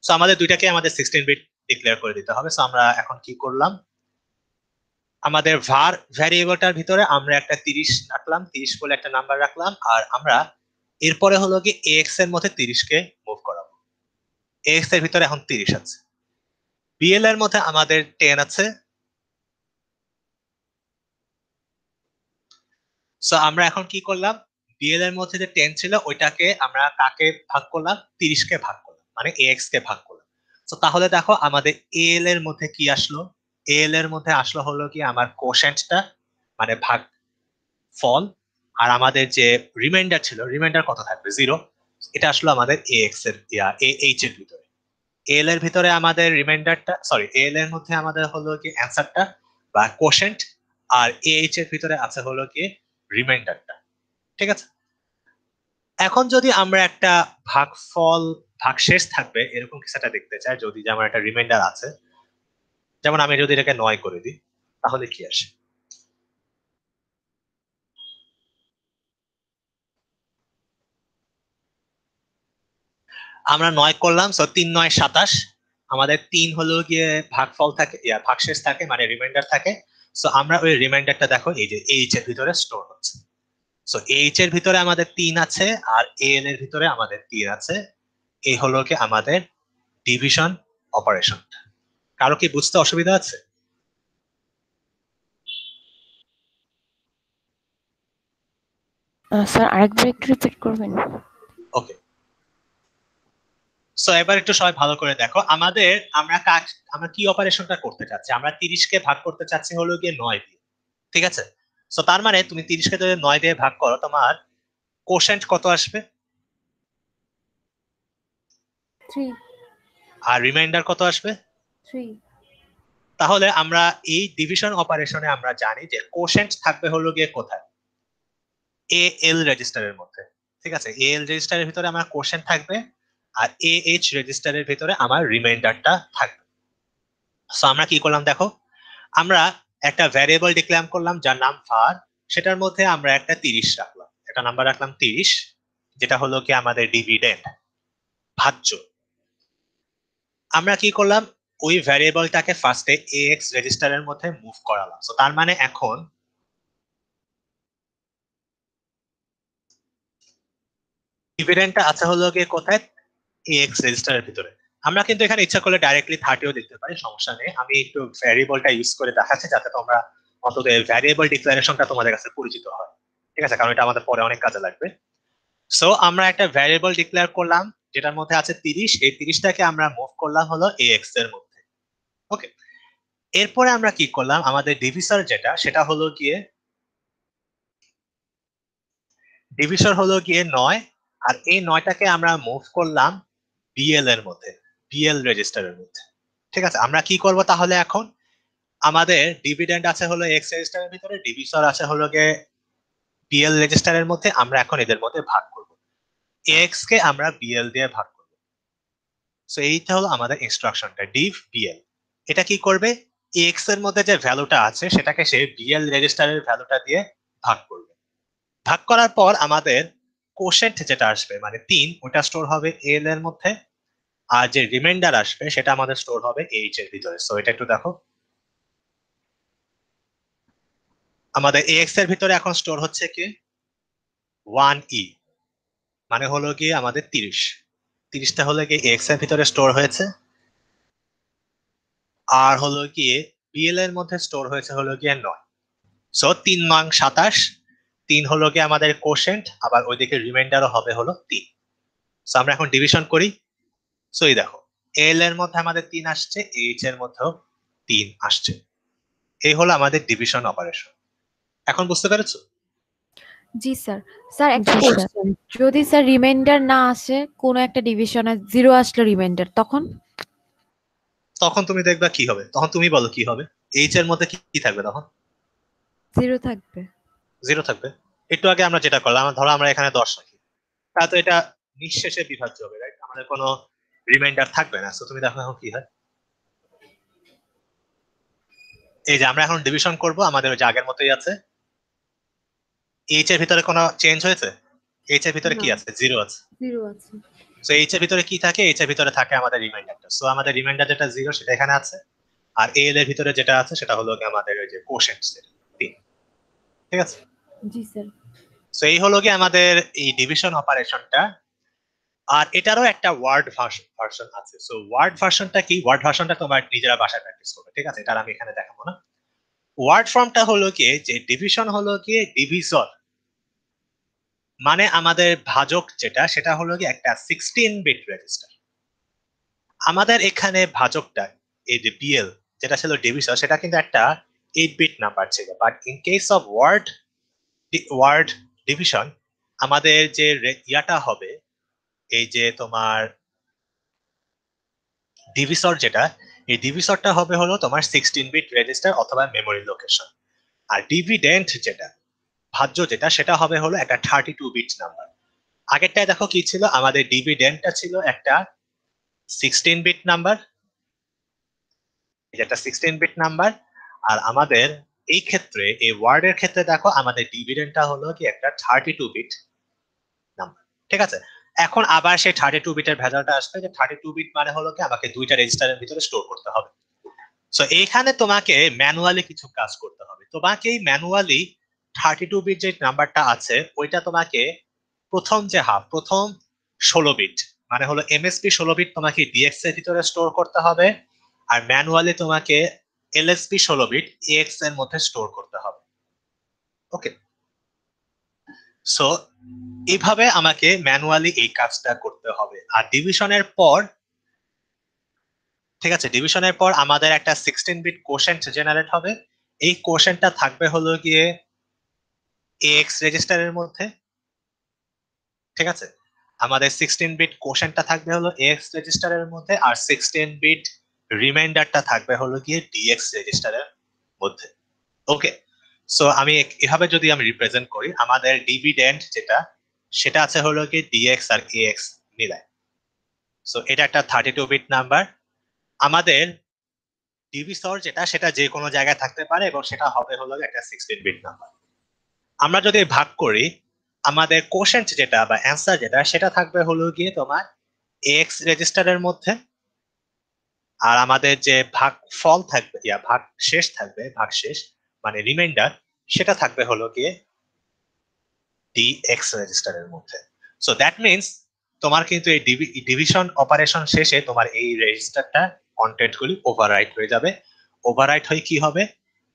সো আমাদের দুইটাকে আমাদের 16 বিট ডিক্লেয়ার করে দিতে হবে। সো আমরা এখন কি করলাম, আমাদের ভ্যারিয়েবলটার ভিতরে আমরা একটা 30 রাখলাম, 30 বলে একটা নাম্বার রাখলাম, আর আমরা এরপরে হলো কি এক্স এর মধ্যে 30 কে মুভ করাবো। এক্স এর ভিতরে এখন 30 আছে, বিএল এর মধ্যে আমাদের 10 আছে। সো আমরা এখন কি করলাম, বিএল এর মধ্যে যে 10 ছিল ওইটাকে আমরা কাকে ভাগ করলাম, 30 কে ভাগ করলাম, মানে এক্স কে ভাগ করলাম। তো তাহলে দেখো আমাদের এল এর মধ্যে কি আসলো, এল এর মধ্যে আসলো হলো কি আমার কোশেন্টটা, মানে ভাগ ফল, আর আমাদের যে রিমাইন্ডার ছিল, রিমাইন্ডার কত থাকবে, 0। এটা আসলো আমাদের এক্স এর এইচ এর ভিতরে, এল এর ভিতরে আমাদের রিমাইন্ডারটা, সরি এল এর মধ্যে আমাদের হলো কি অ্যান্সারটা বা কোশেন্ট, আর এইচ এর ভিতরে আছে হলো কি রিমাইন্ডারটা। ঠিক আছে, এখন যদি আমরা একটা ভাগফল, ভাগশেষ থাকবে এরকম কিছুটা দেখতে চাই, যদি যেমন একটা রিমাইন্ডার আছে, যেমন আমি যদি এটাকে 9 করে দিই তাহলে কি আসে, আমরা 9 করলাম, সো 3 9 27, আমাদের 3 হলো গিয়ে ভাগফল থাকে, ভাগশেষ থাকে, মানে রিমাইন্ডার থাকে। সো আমরা ওই রিমাইন্ডারটা দেখো এই যে এইচ এর ভিতরে স্টোর হচ্ছে। সো এইচ এর ভিতরে আমাদের 3 আছে, আর এল এর ভিতরে আমাদের 3 আছে। এই হলো কি আমাদের ডিভিশন অপারেশন। কারো কি বুঝতে অসুবিধা আছে? স্যার আরেকবার একটু রিপিট করবেন। ওকে, সো এবার একটু সবাই ভালো করে দেখো, আমাদের আমরা কি অপারেশনটা করতে চাচ্ছি, আমরা 30 কে ভাগ করতে চাচ্ছি হলো গিয়ে 9 দিয়ে। ঠিক আছে, সো তার মানে তুমি 30 কে যদি 9 দিয়ে ভাগ করো, তোমার কোশেন্ট কত আসবে, 3 আর রিমাইন্ডার কত আসবে। 3 তাহলে আমরা এই ডিভিশন অপারেশনে আমরা জানি যে কোশেন্ট থাকবে হলো গিয়ে কোথায়, এ এল রেজিস্টারের মধ্যে। ঠিক আছে, এ এল রেজিস্টারের ভিতরে আমার কোশেন্ট থাকবে, আর এ এইচ রেজিস্টারের ভিতরে আমার রিমাইন্ডারটা থাকবে। সো আমরা কি করলাম দেখো, আমরা একটা ভ্যারিয়েবল ডিক্লেয়ার করলাম যার নাম var, সেটার মধ্যে আমরা একটা 30 রাখলাম, একটা নাম্বার রাখলাম 30, যেটা হলো কি আমাদের ডিভিডেন্ড, ভাজ্য। আমরা কি করলাম, ওই ভ্যারিয়েবলটাকে ফার্স্টে এক্স রেজিস্টারের মধ্যে মুভ করালাম। সো তার মানে এখন ডিভিডেন্ডটা আছে হলো গিয়ে কোথায়, এক্স রেজিস্টারের ভিতরে। আমরা কিন্তু এখানে ইচ্ছা করলে ডাইরেক্টলি 30ও দিতে পারি, সমস্যা নেই। আমি একটু ভ্যারিয়েবলটা ইউজ করে দেখাচ্ছি যাতে তোমরা অন্তত ভ্যারিয়েবল ডিক্লারেশনটা তোমাদের কাছে পরিচিত হয়। ঠিক আছে, কারণ এটা আমাদের পরে অনেক কাজে লাগবে। সো আমরা একটা ভ্যারিয়েবল ডিক্লেয়ার করলাম যেটার মধ্যে আছে 30, এই 30টাকে আমরা মুভ করলাম হলো এক্স এর মধ্যে। ওকে, এরপরে আমরা কি করলাম, আমাদের ডিভিসর যেটা, সেটা হলো গিয়ে ডিভিসর হলো গিয়ে 9, আর এই 9টাকে আমরা মুভ করলাম বিএল এর মধ্যে, বিএল রেজিস্টারের মধ্যে। ঠিক আছে, আমরা কি করব তাহলে, এখন আমাদের ডিভিডেন্ড আছে হলো এক্স রেজিস্টারের ভিতরে, ডিভিসর আছে হলো গিয়ে বিএল রেজিস্টারের মধ্যে, আমরা এখন এদের মধ্যে ভাগ করব, এক্স কে আমরা বিএল দিয়ে ভাগ করব। সো এইটা হলো আমাদের ইনস্ট্রাকশনটা, ডিভ বিএল। এটা কি করবে, এক্স এর মধ্যে যে ভ্যালুটা আছে সেটাকে সে বিএল রেজিস্টারের ভ্যালুটা দিয়ে ভাগ করবে। ভাগ করার পর আমাদের কোশেন্ট যেটা আসবে মানে 3, ওটা স্টোর হবে এল এর মধ্যে, আর যে রিমাইন্ডার আসবে সেটা আমাদের স্টোর হবে এইচ এর ভিতরে। সো এটা একটু দেখো, আমাদের এক্স এর ভিতরে এখন স্টোর হচ্ছে কি 1e, মানে হলো কি আমাদের 30টা হলো কি এক্স এর ভিতরে স্টোর হয়েছে, আর হলো গিয়ে বিএল এর মধ্যে স্টোর হয়েছে হলো গিয়ে 9। সো 3 নং 27, 3 হলো গিয়ে আমাদের কোশেন্ট, আবার ওইদিকে রিমাইন্ডারও হবে হলো 3। সো আমরা এখন ডিভিশন করি। সো এই দেখো এল এর মধ্যে আমাদের 3 আসছে, এইচ এর মধ্যেও 3 আসছে। এই হলো আমাদের ডিভিশন অপারেশন। এখন বুঝতে পেরেছো? জি স্যার। স্যার একটা জি, স্যার। কোশ্চেন, যদি স্যার রিমাইন্ডার না আসে, কোনো একটা ডিভিশনে 0 আসলো রিমাইন্ডার, তখন তখন তুমি দেখবা কি হবে, তখন তুমি বলো কি হবে। এইচ এর মধ্যে কি থাকবে তখন? 0 থাকবে। 0 থাকবে। একটু আগে আমরা যেটা করলাম, ধরো আমরা এখানে 10 রাখি, তা তো এটা নিঃশেষে বিভাজ্য হবে, রাইট? আমাদের কোনো রিমাইন্ডার থাকবে না। সো তুমি দেখো এখন কি হয়। এই যে আমরা এখন ডিভিশন করব, আমাদের ওই যে আগের মতোই আছে। এইচ এর ভিতরে কোনো চেঞ্জ হয়েছে? এইচ এর ভিতরে কি না। আছে? 0 আছে। 0 আছে। সো এইচ এর ভিতরে কি থাকে? এইচ এর ভিতরে থাকে আমাদের রিমাইন্ডারটা। সো আমাদের রিমাইন্ডার যেটা 0 সেটা এখানে আছে, আর এল এর ভিতরে যেটা আছে সেটা হলো কি আমাদের ওই যে কোশেন্ট, সেটা 3। ঠিক আছে? জি স্যার। সো এই হলো কি আমাদের এই ডিভিশন অপারেশনটা। আর এটারও একটা ওয়ার্ড ভার্সন আছে। সো ওয়ার্ড ভার্সনটা কি? ওয়ার্ড ভার্সনটা তোমার নিজেরা বাসায় প্র্যাকটিস করবে, ঠিক আছে? এটা আমি এখানে দেখাবো না। ওয়ার্ড ফর্মটা হলো কি, যে ডিভিশন হলো কি ডিভিজর, মানে আমাদের ভাজক যেটা, সেটা হলো কি একটা 16 বিট রেজিস্টার। আমাদের এখানে ভাজকটা এই যে বিএল যেটা ছিল ডিভিজর, সেটা কিন্তু একটা 8 বিট নাম্বার ছিল। But in case of word division, আমাদের যে ইয়াটা হবে, এই যে তোমার ডিভিসর যেটা, এই ডিভিসরটা হবে হলো তোমার 16 বিট রেজিস্টার অথবা মেমোরি লোকেশন। আর ডিভিডেন্ট যেটা, ভাজ্য যেটা, সেটা হবে হলো একটা 32 বিট নাম্বার। আগেরটায় দেখো কি ছিল, আমাদের ডিভিডেন্টটা ছিল একটা 16 বিট নাম্বার, এটা একটা 16 বিট নাম্বার। আর আমাদের এই ক্ষেত্রে, এই ওয়ার্ডের ক্ষেত্রে দেখো আমাদের ডিভিডেন্টটা হলো কি একটা 32 বিট নাম্বার। ঠিক আছে? এখন আবার সেই 32 বিটের ভেজালটা আসবে, যে 32 বিট মানে হলো কি আমাকে দুইটা রেজিস্টারের ভিতরে স্টোর করতে হবে। সো এইখানে তোমাকে ম্যানুয়ালি কিছু কাজ করতে হবে। তোমাকে এই ম্যানুয়ালি 32 বিট যে নাম্বারটা আছে, ওইটা তোমাকে প্রথম 16 বিট, মানে হলো এমএসপি 16 বিট তোমাকে ডিএক্স এর ভিতরে স্টোর করতে হবে। আর ম্যানুয়ালি তোমাকে এলএসপি 16 বিট এক্স এর মধ্যে স্টোর করতে হবে। ওকে, সো এইভাবে আমাকে ম্যানুয়ালি এই কাজটা করতে হবে। আর ডিভিশনের পর, ঠিক আছে, ডিভিশনের পর আমাদের একটা 16 বিট কোশেন্ট জেনারেট হবে। এই কোশেন্টটা থাকবে হলো গিয়ে এক্স রেজিস্টারের মধ্যে। ঠিক আছে, আমাদের 16 বিট কোশেন্টটা থাকবে হলো এক্স রেজিস্টারের মধ্যে, আর 16 বিট রিমাইন্ডারটা থাকবে হলো গিয়ে ডিএক্স রেজিস্টারের মধ্যে। ওকে, সো আমি এভাবে যদি আমি রিপ্রেজেন্ট করি, আমাদের ডিভিডেন্ট যেটা, সেটা আছে হলো গিয়ে ডিএক্স আর এক্স মিলায়। সো এটা একটা 32 বিট নাম্বার। আমাদের ডিভিসর যেটা, সেটা যে কোনো জায়গায় থাকতে পারে, এবং সেটা হবে হলো একটা 16 বিট নাম্বার। আমরা যদি ভাগ করি, আমাদের কোশেন্ট যেটা বা অ্যান্সার যেটা, সেটা থাকবে হলো গিয়ে তোমার এক্স রেজিস্টারের মধ্যে। আর আমাদের যে ভাগ ফল থাকবে, ভাগ শেষ থাকবে, ভাগ শেষ মানে রিমাইন্ডার, সেটা থাকবে হলো গিয়ে ডিএক্স রেজিস্টারের মধ্যে। সো দ্যাট মিনস তোমার কিন্তু এই ডিভিশন অপারেশন শেষে তোমার এই রেজিস্টারটা কন্টেন্ট গুলি ওভাররাইট হয়ে যাবে। ওভাররাইট হয়ে কি হবে,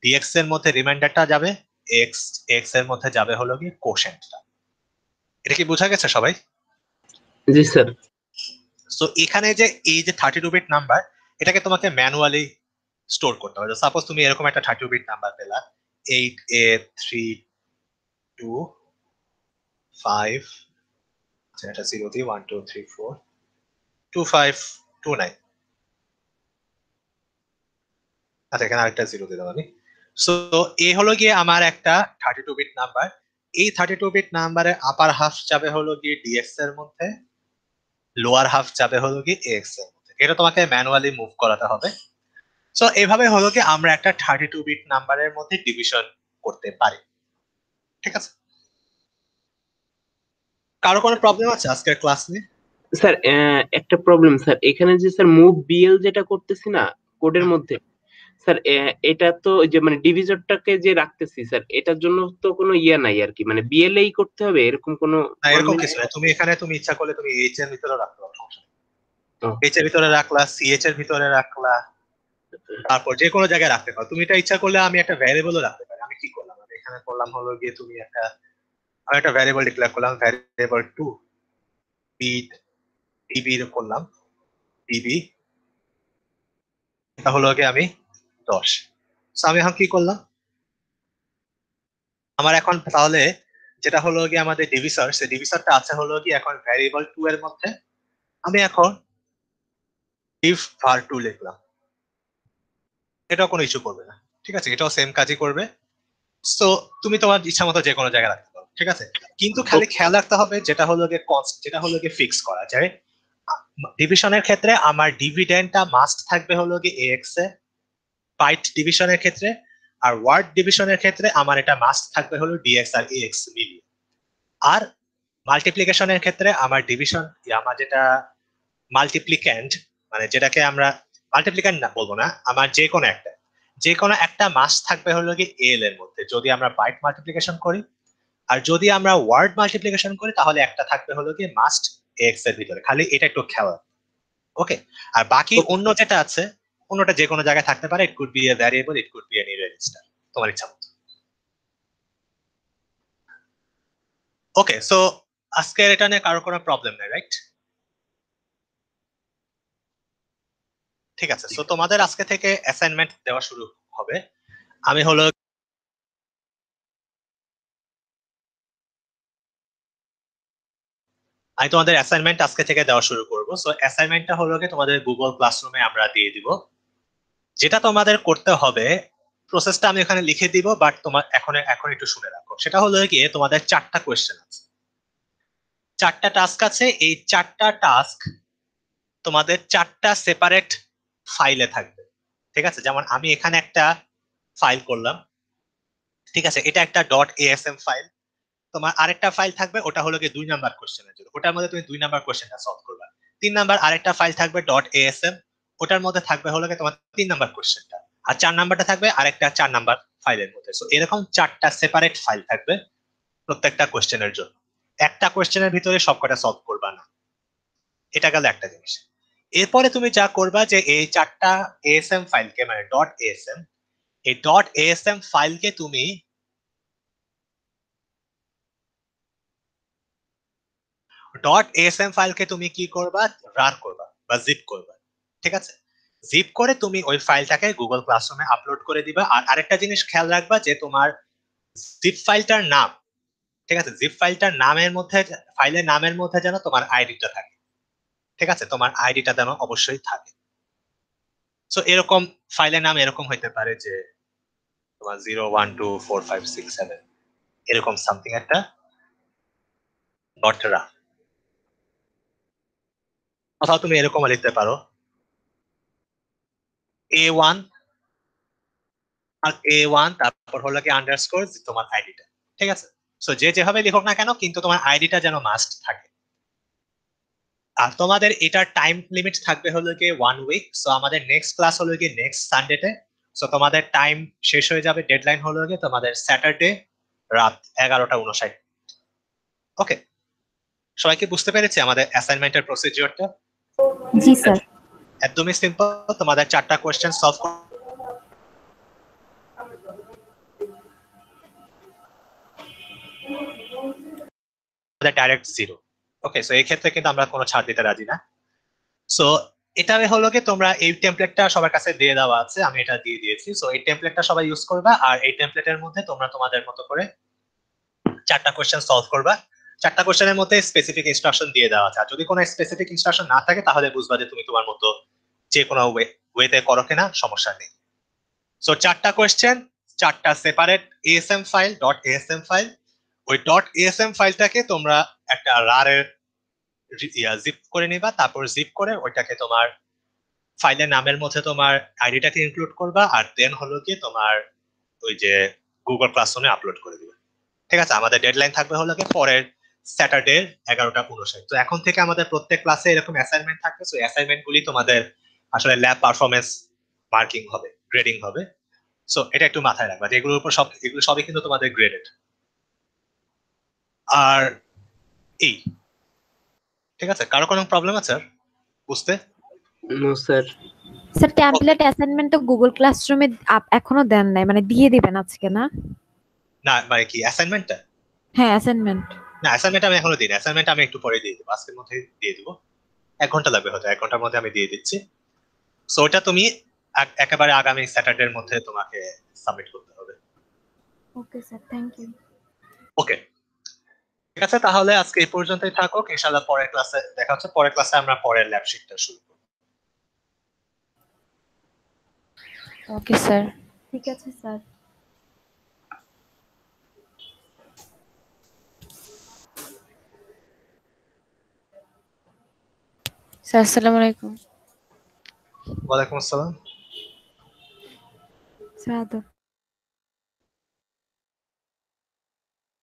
ডিএক্স এর মধ্যে রিমাইন্ডারটা যাবে, এক্স এক্স এর মধ্যে যাবে হলো গিয়ে কোশেন্টটা। এটা কি বোঝা গেছে সবাই? জি স্যার। সো এখানে যে এই যে 32 বিট নাম্বার, এটাকে তোমাকে ম্যানুয়ালি স্টোর করতে হবে। সাপোজ তুমি এরকম একটা 32 বিট নাম্বার পেলা, 8A32 5, এটা 0 দিয়ে 1 2 3 4 2 5 2 9। আচ্ছা, এখানে আরেকটা 0 দিলাম আমি। সো এই হলো গিয়ে আমার একটা 32 বিট নাম্বার। এই 32 বিট নাম্বারে আপার হাফ যাবে হলো গিয়ে ডিএক্স এর মধ্যে, লোয়ার হাফ যাবে হলো গিয়ে এক্স এর মধ্যে। এটা তোমাকে ম্যানুয়ালি মুভ করাতে হবে। সো এইভাবে হলো কি আমরা একটা 32 বিট নাম্বারের মধ্যে ডিভিশন করতে পারি। ঠিক আছে? কারো কোনো প্রবলেম আছে আজকের ক্লাস নিয়ে? স্যার একটা প্রবলেম স্যার, এখানে যে স্যার মুভ বিএল যেটা করতেছি না কোডের মধ্যে, স্যার এটা তো ওই যে মানে ডিভিজরটাকে যে রাখতেছি স্যার, এটার জন্য তো কোনো ইয়া নাই আর কি, মানে বিএল এই করতে হবে এরকম কোনো না, এরকম কিছু না। তুমি এখানে তুমি ইচ্ছা করলে তুমি এইচ এর ভিতরে রাখতে পারো, সমস্যা নেই। এইচ এর ভিতরে রাখলা, সিএইচ এর ভিতরে রাখলা, তারপর যে কোনো জায়গায় রাখতে পারো। তুমি এটা ইচ্ছা করলে আমি একটা ভ্যারিয়েবলও রাখতে পারি। আমি কি করলাম, আমি এখানে করলাম হলো গিয়ে তুমি আমি একটা ভ্যারিয়েবল ডিক্লেয়ার করলাম, ভ্যারিয়েবল 2 ডিবি করলাম, ডিবি এটা হলো গিয়ে আমি 10। আমি এখন কি করলাম, আমার এখন তাহলে যেটা হলো গিয়ে আমাদের ডিভিসর, সেই ডিভিসরটা আছে হলো গিয়ে এখন ভ্যারিয়েবল 2 এর মধ্যে। আমি এখন div var2 লিখলাম, এটাও কোনো ইস্যু করবে না, ঠিক আছে, এটাও সেম কাজই করবে। সো তুমি তোমার ইচ্ছা মতো যে কোনো জায়গায় রাখতে পারো, ঠিক আছে। কিন্তু খালি খেয়াল রাখতে হবে যেটা হলো গিয়ে যেটা হলো গিয়ে ফিক্স করা যায়, ডিভিশনের ক্ষেত্রে আমার ডিভিডেন্ডটা মাস্ট থাকবে হলো গিয়ে এক্স এ, বাইট ডিভিশনের ক্ষেত্রে, আর ওয়ার্ড ডিভিশনের ক্ষেত্রে আমার এটা মাস্ট থাকবে হলো ডিএক্স আর এক্স মিলিয়ে। আর মাল্টিপ্লিকেশনের ক্ষেত্রে আমার ডিভিশন, আমার যেটা মাল্টিপ্লিক্যান্ড, মানে যেটাকে আমরা মাল্টিপ্লিক্যান্ড না বলবো না, আমার যে কোনো একটা মাস্ট থাকবে হলো গিয়ে এল এর মধ্যে যদি আমরা বাইট মাল্টিপ্লিকেশন করি। আর যদি আমরা ওয়ার্ড মাল্টিপ্লিকেশন করি তাহলে একটা থাকবে হলো গিয়ে মাস্ট এক্স এর ভিতরে, খালি এটা একটু খেয়াল। ওকে, আর বাকি অন্য যেটা আছে, অন্যটা যে কোনো জায়গায় থাকতে পারে, ইট could B A variable, it could be any register, তোমার ইচ্ছা মতো। ওকে, সো আজকের এটা নিয়ে কারো কোনো প্রবলেম নেই, রাইট? ঠিক আছে, সো তোমাদের আজকে থেকে অ্যাসাইনমেন্ট দেওয়া শুরু হবে। আমি হলো আমি তোমাদের অ্যাসাইনমেন্ট আজকে থেকে দেওয়া শুরু করব। সো অ্যাসাইনমেন্টটা হলো গিয়ে তোমাদের গুগল ক্লাসরুমে আমরা দিয়ে দিব। যেটা তোমাদের করতে হবে, প্রসেসটা আমি এখানে লিখে দিব, বাট তোমার এখন একটু শুনে রাখো। সেটা হলো গিয়ে তোমাদের 4টা কোয়েশ্চেন আছে, 4টা টাস্ক আছে। এই 4টা টাস্ক তোমাদের 4টা সেপারেট ফাইলে থাকবে, ঠিক আছে। যেমন আমি এখানে একটা ফাইল করলাম, ঠিক আছে, এটা একটা .asm ফাইল। তোমার আরেকটা ফাইল থাকবে, ওটা হলো গিয়ে 2 নাম্বার কোশ্চেনের জন্য, ওটার মধ্যে তুমি 2 নাম্বার কোশ্চেনটা সলভ করবে। 3 নাম্বার আরেকটা ফাইল থাকবে .asm, ওটার মধ্যে থাকবে হলো গিয়ে তোমার 3 নাম্বার কোশ্চেনটা। আর 4 নাম্বারটা থাকবে আরেকটা 4 নাম্বার ফাইলের মধ্যে। সো এরকম 4টা সেপারেট ফাইল থাকবে প্রত্যেকটা কোশ্চেনের জন্য। একটা কোশ্চেনের ভিতরে সবকটা সলভ করবা না, এটা গেল একটা জিনিস। এরপরে তুমি যা করবা যে এই 4টা asm ফাইলকে, মানে .asm, এই .asm ফাইলকে তুমি কি করবা, রার করবা বা জিপ করবা, ঠিক আছে। জিপ করে তুমি ওই ফাইলটাকে গুগল ক্লাসরুমে আপলোড করে দিবা। আর আরেকটা জিনিস খেয়াল রাখবা যে তোমার জিপ ফাইলটার নাম, ঠিক আছে, জিপ ফাইলটার নামের মধ্যে, ফাইলের নামের মধ্যে যেন তোমার আইডিটা থাকে, ঠিক আছে, তোমার আইডিটা যেন অবশ্যই থাকে। সো এরকম ফাইলের নাম এরকম হইতে পারে যে তোমার 0124567 এরকম সামথিং একটা ডট রা, অথবা তুমি এরকম লিখতে পারো A1 আর A1 তারপর হলো কি আন্ডারস্কোর তোমার আইডিটা, ঠিক আছে। সো যে যেভাবে লিখুক না কেন, কিন্তু তোমার আইডিটা যেন মাস্ট থাকে। আর তোমাদের এটার টাইম লিমিট থাকবে হলো কি 1 উইক। সো আমাদের নেক্সট ক্লাস হলো কি নেক্সট সানডেতে। সো তোমাদের টাইম শেষ হয়ে যাবে, ডেডলাইন হলো কি তোমাদের স্যাটারডে রাত 11:59। ওকে, সবাই কি বুঝতে পেরেছে আমাদের অ্যাসাইনমেন্টের প্রসিডিওরটা? জি স্যার। একদমই সিম্পল, তোমাদের 4টা কোশ্চেন সলভ ডাইরেক্ট 0। ওকে, সো এই ক্ষেত্রে কিন্তু আমরা কোনো ছাড় দিতে রাজি না। সো এটা হলো কি তোমরা এই টেমপ্লেটটা সবার কাছে দিয়ে দেওয়া আছে, আমি এটা দিয়ে দিয়েছি। সো এই টেমপ্লেটটা সবাই ইউজ করবা, আর এই টেমপ্লেটের মধ্যে তোমরা তোমাদের মতো করে 4টা কোশ্চেন সলভ করবা। 4টা কোশ্চেনের মধ্যে স্পেসিফিক ইনস্ট্রাকশন দিয়ে দেওয়া আছে। আর যদি কোনো স্পেসিফিক ইনস্ট্রাকশন না থাকে তাহলে বুঝবা যে তুমি তোমার মতো যে কোনো ওয়েতে করো কিনা, সমস্যা নেই। সো 4টা কোশ্চেন, 4টা separate asm file, .asm file. ওই .asm ফাইলটাকে তোমরা একটা রারের জিপ করে নিবা, তারপর জিপ করে ওইটাকে তোমার ফাইলের নামের মধ্যে তোমার আইডিটাকে ইনক্লুড করবা, আর দেন হলো কি তোমার ওই যে গুগল ক্লাসরুমে আপলোড করে দিবে, ঠিক আছে। আমাদের ডেডলাইন থাকবে হলো কি পরের স্যাটারডে 11:59। তো এখন থেকে আমাদের প্রত্যেক ক্লাসে এরকম অ্যাসাইনমেন্ট থাকবে। সো অ্যাসাইনমেন্ট গুলি তোমাদের আসলে ল্যাব পারফরমেন্স মার্কিং হবে, গ্রেডিং হবে। সো এটা একটু মাথায় রাখবা যে এগুলোর উপর এগুলো সবই কিন্তু তোমাদের গ্রেডেড। আর এই, ঠিক আছে, কারো কোনো প্রবলেম আছে বুঝতে? No sir. Sir template assignment তো গুগল ক্লাসরুমে এখনো দেন নাই, মানে দিয়ে দিবেন আজকে না? না মানে কি অ্যাসাইনমেন্টটা? হ্যাঁ অ্যাসাইনমেন্ট। না অ্যাসাইনমেন্ট আমি এখনো দিই না, অ্যাসাইনমেন্ট আমি একটু পরে দিয়ে দেবো, আজকের মধ্যে দিয়ে দেবো। 1 ঘন্টা লাগবে, হয়তো 1 ঘন্টার মধ্যে আমি দিয়ে দিচ্ছি। সো ওটা তুমি একেবারে আগামী স্যাটারডের মধ্যে তোমাকে সাবমিট করতে হবে। Okay sir, thank you. Okay, ঠিক আছে, তাহলে আজকে এই পর্যন্তই থাকুক। ইনশাআল্লাহ পরের ক্লাসে দেখা হচ্ছে। পরের ক্লাসে আমরা পরের ল্যাব শিটটা শুরু করব। Okay sir. ঠিক আছে স্যার। স্যার আসসালামু আলাইকুম। ওয়ালাইকুম আসসালাম। স্যার আদব।